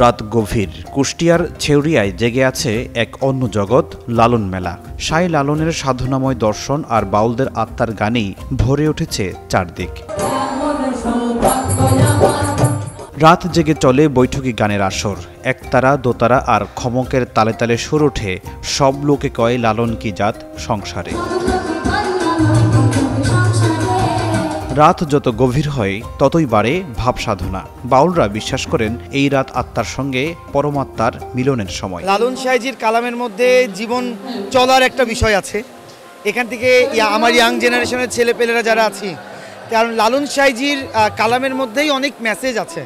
রাত গভীর কুষ্টিয়ার ছেউরিয়ায় জেগে আছে এক অন্য জগৎ, লালন মেলা। সাই লালনের সাধনাময় দর্শন আর বাউলদের আত্মার গানেই ভরে উঠেছে চারদিক। রাত জেগে চলে বৈঠকি গানের আসর। একতারা, দোতারা আর খমকের তালে তালে সুর ওঠে সব লোকে কয় লালন কি জাত সংসারে। রাত যত গভীর হয় ততই বাড়ে ভাব সাধনা। বাউলরা বিশ্বাস করেন এই রাত আত্মার সঙ্গে পরমাত্মার মিলনের সময়। লালন সাহেজির কালামের মধ্যে জীবন চলার একটা বিষয় আছে। এখান থেকে আমার ইয়াং জেনারেশনের ছেলেপেলেরা যারা আছি, কারণ লালন সাহেজির কালামের মধ্যেই অনেক মেসেজ আছে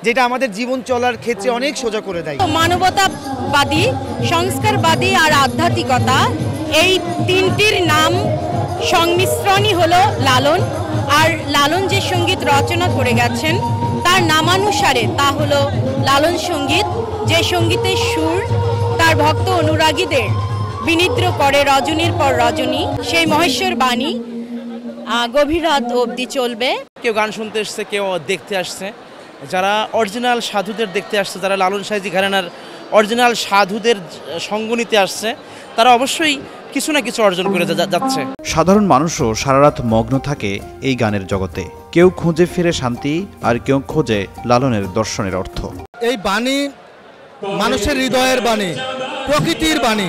যেটা আমাদের জীবন চলার ক্ষেত্রে অনেক সোজা করে দেয়। মানবতাবাদী, সংস্কারবাদী আর আধ্যাত্মিকতা, এই তিনটির নাম সংমিশ্রণই হলো লালন। আর লালন যে সঙ্গীত রচনা করে গেছেন তার নামানুসারে তা হলো লালন সঙ্গীত, যে সঙ্গীতের সুর তার ভক্ত অনুরাগীদের বিনিদ্র করে রজনীর পর রজনী। সেই মহেশ্বর বাণী গভীর রাত অবধি চলবে। কেউ গান শুনতে আসছে, কেউ দেখতে আসছে। যারা অরিজিনাল সাধুদের দেখতে আসছে, যারা লালন সাহেজি ঘরানার অরিজিনাল সাধুদের সঙ্গ নিতে আসছে, তারা অবশ্যই কিছু না কিছু অর্জন করে যাচ্ছে। সাধারণ মানুষও সারারাত মগ্ন থাকে এই গানের জগতে। কেউ খুঁজে ফিরে শান্তি, আর কেউ খোঁজে লালনের দর্শনের অর্থ। এই বাণী মানুষের হৃদয়ের বাণী, প্রকৃতির বাণী।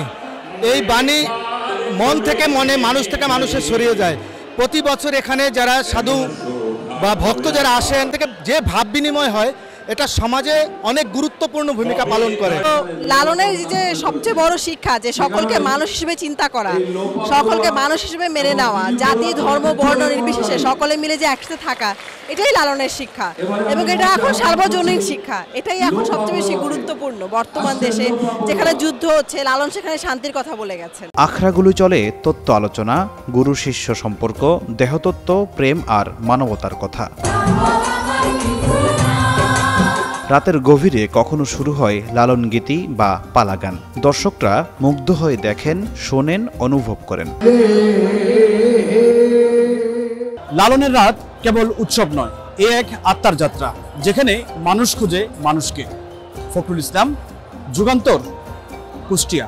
এই বাণী মন থেকে মনে, মানুষ থেকে মানুষে ছড়িয়ে যায়। প্রতি বছর এখানে যারা সাধু বা ভক্ত যারা আসেন থেকে যে ভাব বিনিময় হয়, এটা সমাজে অনেক গুরুত্বপূর্ণ ভূমিকা পালন করে। লালনের যে সবচেয়ে বড় শিক্ষা, যে সকলকে মানুষ হিসেবে চিন্তা করা, সকলকে মানুষ হিসেবে মেনে নেওয়া, জাতি ধর্ম বর্ণ নির্বিশেষে সকলে মিলে যে একসাথে থাকা, এটাই লালনের শিক্ষা। এবং এটা এখন সার্বজনীন শিক্ষা। এটাই এখন সবচেয়ে বেশি গুরুত্বপূর্ণ বর্তমান দেশে, যেখানে যুদ্ধ হচ্ছে, লালন সেখানে শান্তির কথা বলে গেছেন। আখড়াগুলো চলে তত্ত্ব আলোচনা, গুরু শিষ্য সম্পর্ক, দেহতত্ত্ব, প্রেম আর মানবতার কথা। রাতের গভীরে কখনো শুরু হয় লালন গীতি বা পালাগান। দর্শকরা মুগ্ধ হয়ে দেখেন, শোনেন, অনুভব করেন। লালনের রাত কেবল উৎসব নয়, এ এক আত্মার যাত্রা, যেখানে মানুষ খুঁজে মানুষকে। ফখরুল ইসলাম, যুগান্তর, কুষ্টিয়া।